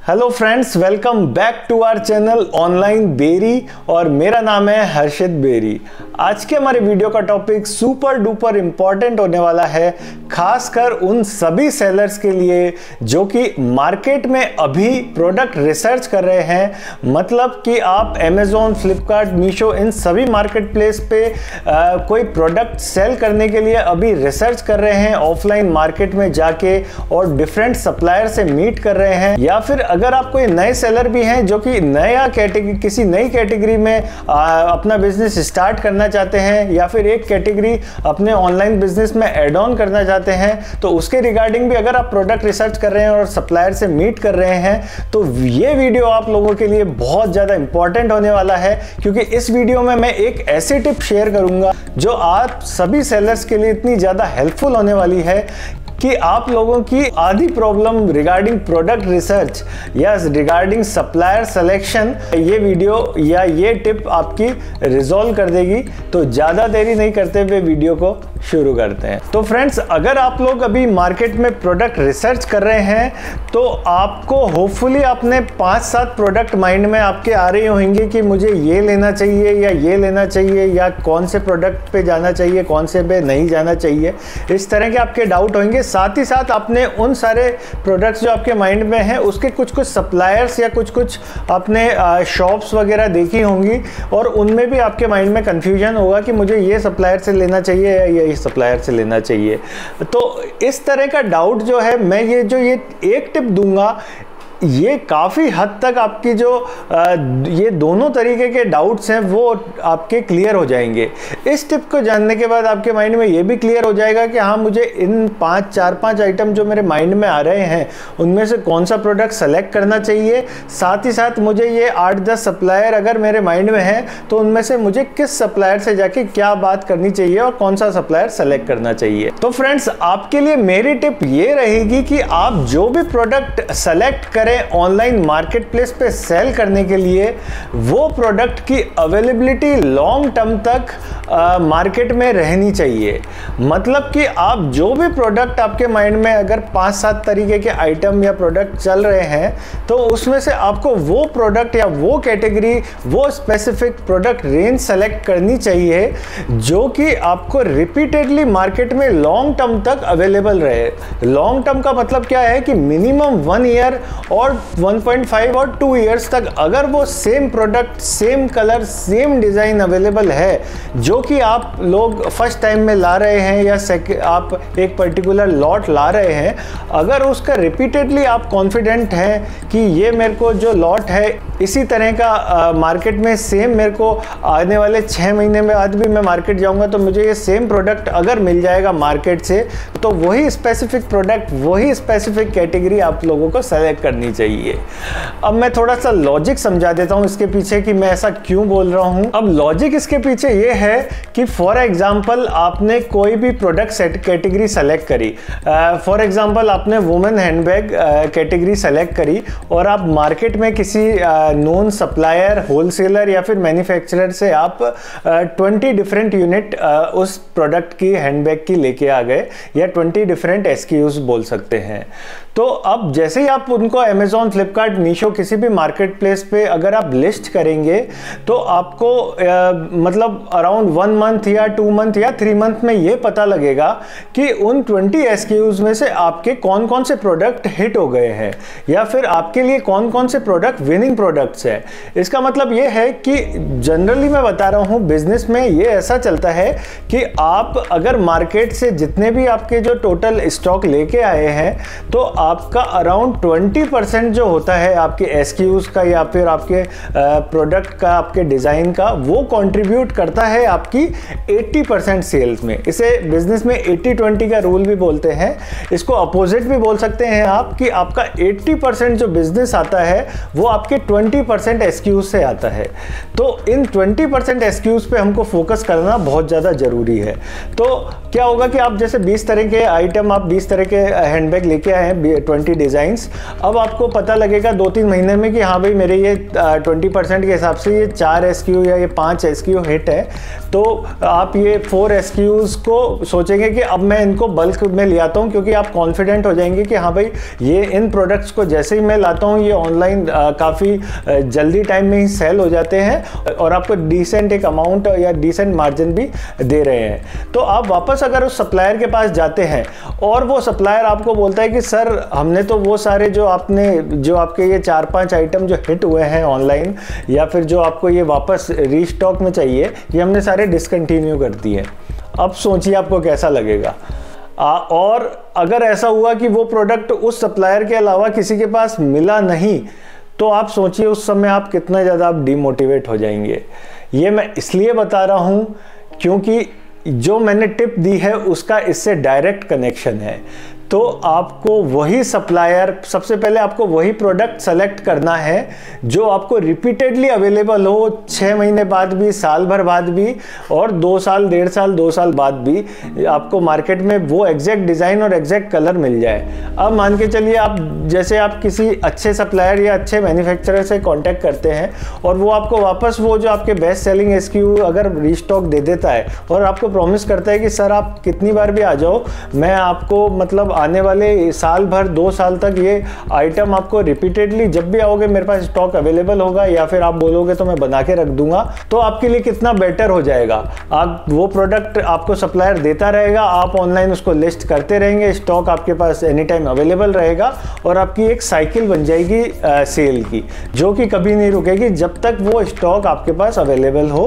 Hello friends, welcome back to our channel online berry और मेरा नाम है हर्षित बेरी। आज के हमारे वीडियो का टॉपिक सुपर डुपर इम्पॉर्टेंट होने वाला है, खासकर उन सभी सेलर्स के लिए जो कि मार्केट में अभी प्रोडक्ट रिसर्च कर रहे हैं। मतलब कि आप अमेज़ॉन, फ्लिपकार्ट, मीशो इन सभी मार्केट प्लेस पे कोई प्रोडक्ट सेल करने के लिए अभी रिसर्च कर रहे हैं ऑफलाइन मार्केट में जाके और डिफरेंट सप्लायर से मीट कर रहे हैं, या फिर अगर आप कोई नए सेलर भी हैं जो कि नया कैटेगरी किसी नई कैटेगरी में अपना बिजनेस स्टार्ट करना चाहते हैं, या फिर एक कैटेगरी अपने ऑनलाइन बिजनेस में ऐड ऑन करना चाहते हैं, तो उसके रिगार्डिंग भी अगर आप प्रोडक्ट रिसर्च कर रहे हैं और सप्लायर से मीट कर रहे हैं तो ये वीडियो आप लोगों के लिए बहुत ज़्यादा इंपॉर्टेंट होने वाला है। क्योंकि इस वीडियो में मैं एक ऐसी टिप शेयर करूंगा जो आप सभी सेलर्स के लिए इतनी ज़्यादा हेल्पफुल होने वाली है कि आप लोगों की आधी प्रॉब्लम रिगार्डिंग प्रोडक्ट रिसर्च या रिगार्डिंग सप्लायर सिलेक्शन ये वीडियो या ये टिप आपकी रिजॉल्व कर देगी। तो ज़्यादा देरी नहीं करते हुए वीडियो को शुरू करते हैं। तो फ्रेंड्स, अगर आप लोग अभी मार्केट में प्रोडक्ट रिसर्च कर रहे हैं तो आपको होपफुली अपने 5-7 प्रोडक्ट माइंड में आपके आ रहे होंगे कि मुझे ये लेना चाहिए या ये लेना चाहिए, या कौन से प्रोडक्ट पे जाना चाहिए, कौन से पे नहीं जाना चाहिए। इस तरह के आपके डाउट होंगे। साथ ही साथ आपने उन सारे प्रोडक्ट्स जो आपके माइंड में हैं उसके कुछ सप्लायर्स या कुछ अपने शॉप्स वगैरह देखी होंगी और उनमें भी आपके माइंड में कंफ्यूजन होगा कि मुझे ये सप्लायर से लेना चाहिए या ये सप्लायर से लेना चाहिए। तो इस तरह का डाउट जो है, मैं ये एक टिप दूंगा, ये काफ़ी हद तक आपकी जो ये दोनों तरीके के डाउट्स हैं वो आपके क्लियर हो जाएंगे। इस टिप को जानने के बाद आपके माइंड में ये भी क्लियर हो जाएगा कि हाँ, मुझे इन 4-5 आइटम जो मेरे माइंड में आ रहे हैं उनमें से कौन सा प्रोडक्ट सेलेक्ट करना चाहिए। साथ ही साथ मुझे ये 8-10 सप्लायर अगर मेरे माइंड में हैं तो उनमें से मुझे किस सप्लायर से जाके क्या बात करनी चाहिए और कौन सा सप्लायर सेलेक्ट करना चाहिए। तो फ्रेंड्स, आपके लिए मेरी टिप ये रहेगी कि आप जो भी प्रोडक्ट सेलेक्ट करें ऑनलाइन मार्केट प्लेस पे सेल करने के लिए, वो प्रोडक्ट की अवेलेबिलिटी लॉन्ग टर्म तक मार्केट में रहनी चाहिए। मतलब कि आप जो भी प्रोडक्ट आपके माइंड में अगर 5-7 तरीके के आइटम या प्रोडक्ट चल रहे हैं तो उसमें से आपको वो प्रोडक्ट या वो कैटेगरी, वो स्पेसिफिक प्रोडक्ट रेंज सेलेक्ट करनी चाहिए जो कि आपको रिपीटेडली मार्केट में लॉन्ग टर्म तक अवेलेबल रहे। लॉन्ग टर्म का मतलब क्या है कि मिनिमम 1 ईयर और 1.5 और 2 इयर्स तक अगर वो same product, same colour, same design available है जो कि आप लोग फर्स्ट टाइम में ला रहे हैं या आप एक पर्टिकुलर लॉट ला रहे हैं, अगर उसका रिपीटेडली आप कॉन्फिडेंट हैं कि ये मेरे को जो लॉट है इसी तरह का मार्केट में सेम मेरे को आने वाले 6 महीने में बाद भी मैं मार्केट जाऊंगा तो मुझे ये सेम प्रोडक्ट अगर मिल जाएगा मार्केट से, तो वही स्पेसिफिक प्रोडक्ट, वही स्पेसिफिक कैटेगरी आप लोगों को सेलेक्ट करनी चाहिए। अब मैं थोड़ा सा लॉजिक समझा देता हूँ इसके पीछे कि मैं ऐसा क्यों बोल रहा हूँ। अब लॉजिक इसके पीछे ये है कि फॉर एग्जांपल आपने कोई भी प्रोडक्ट सेट कैटेगरी सेलेक्ट करी, फॉर एग्जांपल आपने वुमेन हैंडबैग कैटेगरी सेलेक्ट करी और आप मार्केट में किसी नॉन सप्लायर, होलसेलर या फिर मैन्युफैक्चरर से आप 20 डिफरेंट यूनिट उस प्रोडक्ट की, हैंडबैग की लेके आ गए, या 20 डिफरेंट SKUs बोल सकते हैं। तो अब जैसे ही आप उनको अमेज़ॉन, फ्लिपकार्ट, मीशो किसी भी मार्केट प्लेस पे अगर आप लिस्ट करेंगे तो आपको मतलब अराउंड 1 मंथ या 2 मंथ या 3 मंथ में ये पता लगेगा कि उन 20 SKUs में से आपके कौन कौन से प्रोडक्ट हिट हो गए हैं या फिर आपके लिए कौन कौन से प्रोडक्ट विनिंग प्रोडक्ट्स है। इसका मतलब ये है कि जनरली मैं बता रहा हूँ, बिजनेस में ये ऐसा चलता है कि आप अगर मार्केट से जितने भी आपके जो टोटल स्टॉक लेके आए हैं तो आपका अराउंड 20% जो होता है आपके SKUs का या फिर आपके प्रोडक्ट का, आपके डिज़ाइन का, वो कंट्रीब्यूट करता है आपकी 80% सेल्स में। इसे बिजनेस में 80-20 का रूल भी बोलते हैं। इसको अपोजिट भी बोल सकते हैं आप कि आपका 80% जो बिजनेस आता है वो आपके 20% SKUs से आता है। तो इन 20% SKUs पे हमको फोकस करना बहुत ज़्यादा ज़रूरी है। तो क्या होगा कि आप जैसे 20 तरह के आइटम, आप 20 तरह के हैंडबैग लेके आए हैं, 20 डिज़ाइंस, अब आपको पता लगेगा 2-3 महीने में कि हाँ भाई, मेरे ये 20% के हिसाब से ये 4 SKU या ये 5 SKU हिट है। तो आप ये 4 SKUs को सोचेंगे कि अब मैं इनको बल्क में ले आता हूँ, क्योंकि आप कॉन्फिडेंट हो जाएंगे कि हाँ भाई ये इन प्रोडक्ट्स को जैसे ही मैं लाता हूँ ये ऑनलाइन काफ़ी जल्दी टाइम में ही सेल हो जाते हैं और आपको डिसेंट एक अमाउंट या डिसेंट मार्जिन भी दे रहे हैं। तो आप वापस अगर उस सप्लायर के पास जाते हैं और वो सप्लायर आपको बोलता है कि सर हमने तो वो सारे जो आपके ये 4-5 आइटम जो हिट हुए हैं ऑनलाइन या फिर जो आपको ये वापस रीस्टॉक में चाहिए, ये हमने सारे डिसकंटिन्यू कर दिए। अब सोचिए आपको कैसा लगेगा। और अगर ऐसा हुआ कि वो प्रोडक्ट उस सप्लायर के अलावा किसी के पास मिला नहीं, तो आप सोचिए उस समय आप कितना ज़्यादा आप डिमोटिवेट हो जाएंगे। ये मैं इसलिए बता रहा हूँ क्योंकि जो मैंने टिप दी है उसका इससे डायरेक्ट कनेक्शन है। तो आपको वही सप्लायर, सबसे पहले आपको वही प्रोडक्ट सेलेक्ट करना है जो आपको रिपीटेडली अवेलेबल हो, 6 महीने बाद भी, साल भर बाद भी, और 2 साल, 1.5 साल, 2 साल बाद भी आपको मार्केट में वो एग्जैक्ट डिज़ाइन और एग्जैक्ट कलर मिल जाए। अब मान के चलिए आप किसी अच्छे सप्लायर या अच्छे मैन्युफैक्चरर से कॉन्टैक्ट करते हैं और वो आपको वापस वो जो आपके बेस्ट सेलिंग SKU अगर रीस्टॉक दे देता है और आपको प्रॉमिस करता है कि सर आप कितनी बार भी आ जाओ, मैं आपको मतलब आने वाले साल भर, 2 साल तक ये आइटम आपको रिपीटेडली जब भी आओगे मेरे पास स्टॉक अवेलेबल होगा, या फिर आप बोलोगे तो मैं बना के रख दूंगा, तो आपके लिए कितना बेटर हो जाएगा। आप वो प्रोडक्ट आपको सप्लायर देता रहेगा, आप ऑनलाइन उसको लिस्ट करते रहेंगे, स्टॉक आपके पास एनी टाइम अवेलेबल रहेगा और आपकी एक साइकिल बन जाएगी सेल की, जो कि कभी नहीं रुकेगी जब तक वो स्टॉक आपके पास अवेलेबल हो।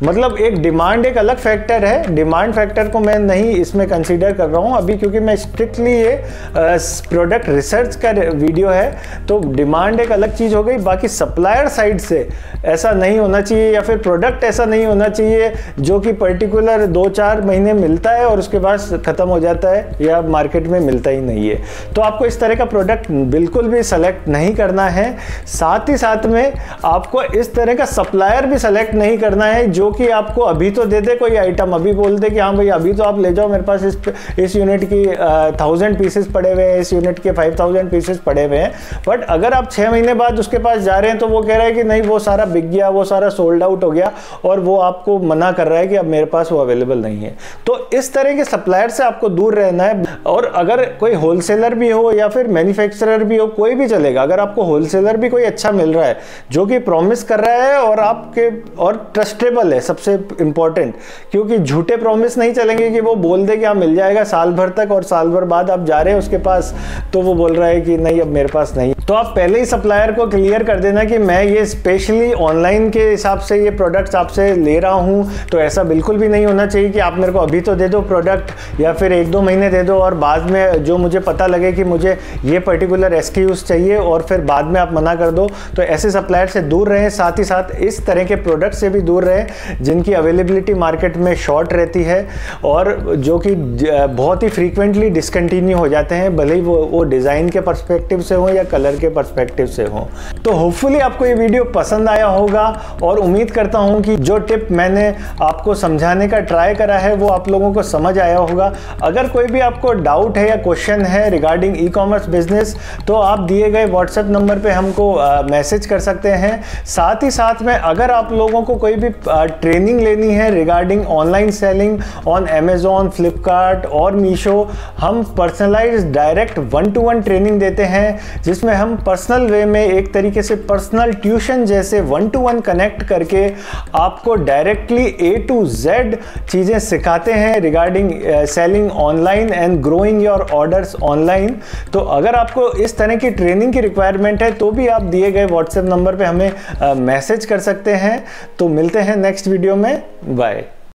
मतलब एक डिमांड एक अलग फैक्टर है, डिमांड फैक्टर को मैं नहीं इसमें कंसीडर कर रहा हूँ अभी, क्योंकि मैं स्ट्रिक्टली ये प्रोडक्ट रिसर्च का वीडियो है। तो डिमांड एक अलग चीज हो गई, बाकी सप्लायर साइड से ऐसा नहीं होना चाहिए, या फिर प्रोडक्ट ऐसा नहीं होना चाहिए जो कि पर्टिकुलर 2-4 महीने मिलता है और उसके बाद खत्म हो जाता है या मार्केट में मिलता ही नहीं है। तो आपको इस तरह का प्रोडक्ट बिल्कुल भी सेलेक्ट नहीं करना है। साथ ही साथ में आपको इस तरह का सप्लायर भी सेलेक्ट नहीं करना है जो कि आपको अभी तो दे दे कोई आइटम, अभी बोल दे कि हाँ भाई अभी तो आप ले जाओ, मेरे पास इस यूनिट की 1000 पीसेस पड़े हुए हैं, इस यूनिट के 5000 पीसेस पड़े हुए हैं। बट अगर आप 6 महीने बाद उसके पास जा रहे हैं तो वो कह रहा है कि नहीं वो सारा बिक गया, वो सारा सोल्ड आउट हो गया, और वो आपको मना कर रहा है कि अब मेरे पास वो अवेलेबल नहीं है। तो इस तरह के सप्लायर से आपको दूर रहना है। और अगर कोई होलसेलर भी हो या फिर मैन्युफैक्चरर भी हो, कोई भी चलेगा। अगर आपको होलसेलर भी कोई अच्छा मिल रहा है जो कि प्रॉमिस कर रहा है और ट्रस्टेबल है, सबसे इंपॉर्टेंट, क्योंकि झूठे प्रॉमिस नहीं चलेंगे कि वो बोल दे कि हाँ मिल जाएगा साल भर तक और साल भर बाद आप जा रहे हैं उसके पास तो वो बोल रहा है कि नहीं अब मेरे पास नहीं। तो आप पहले ही सप्लायर को क्लियर कर देना कि मैं ये स्पेशली ऑनलाइन के हिसाब से ये प्रोडक्ट्स आपसे ले रहा हूँ। तो ऐसा बिल्कुल भी नहीं होना चाहिए कि आप मेरे को अभी तो दे दो प्रोडक्ट या फिर 1-2 महीने दे दो और बाद में जो मुझे पता लगे कि मुझे ये पर्टिकुलर SKUs चाहिए और फिर बाद में आप मना कर दो। तो ऐसे सप्लायर से दूर रहें। साथ ही साथ इस तरह के प्रोडक्ट से भी दूर रहें जिनकी अवेलेबिलिटी मार्केट में शॉर्ट रहती है और जो कि बहुत ही फ्रीक्वेंटली डिसकंटिन्यू हो जाते हैं, भले ही वो डिज़ाइन के पर्सपेक्टिव से हो या कलर के पर्सपेक्टिव से हो। तो होपफुली आपको ये वीडियो पसंद आया होगा और उम्मीद करता हूँ कि जो टिप मैंने आपको समझाने का ट्राई करा है वो आप लोगों को समझ आया होगा। अगर कोई भी आपको डाउट है या क्वेश्चन है रिगार्डिंग ई-कॉमर्स बिजनेस तो आप दिए गए व्हाट्सएप नंबर पे हमको मैसेज कर सकते हैं। साथ ही साथ में अगर आप लोगों को कोई भी ट्रेनिंग लेनी है regarding online selling on Amazon, Flipkart और मीशो, हम पर्सनलाइज्ड डायरेक्ट 1-to-1 ट्रेनिंग देते हैं जिसमें हम पर्सनल वे में एक तरीके से पर्सनल ट्यूशन जैसे 1-to-1 कनेक्ट करके आपको डायरेक्टली A to Z चीज़ें सिखाते हैं regarding selling online and growing your orders online. तो अगर आपको इस तरह की ट्रेनिंग की रिक्वायरमेंट है तो भी आप दिए गए व्हाट्सएप नंबर पे हमें मैसेज कर सकते हैं। तो मिलते हैं नेक्स्ट वीडियो में। बाय।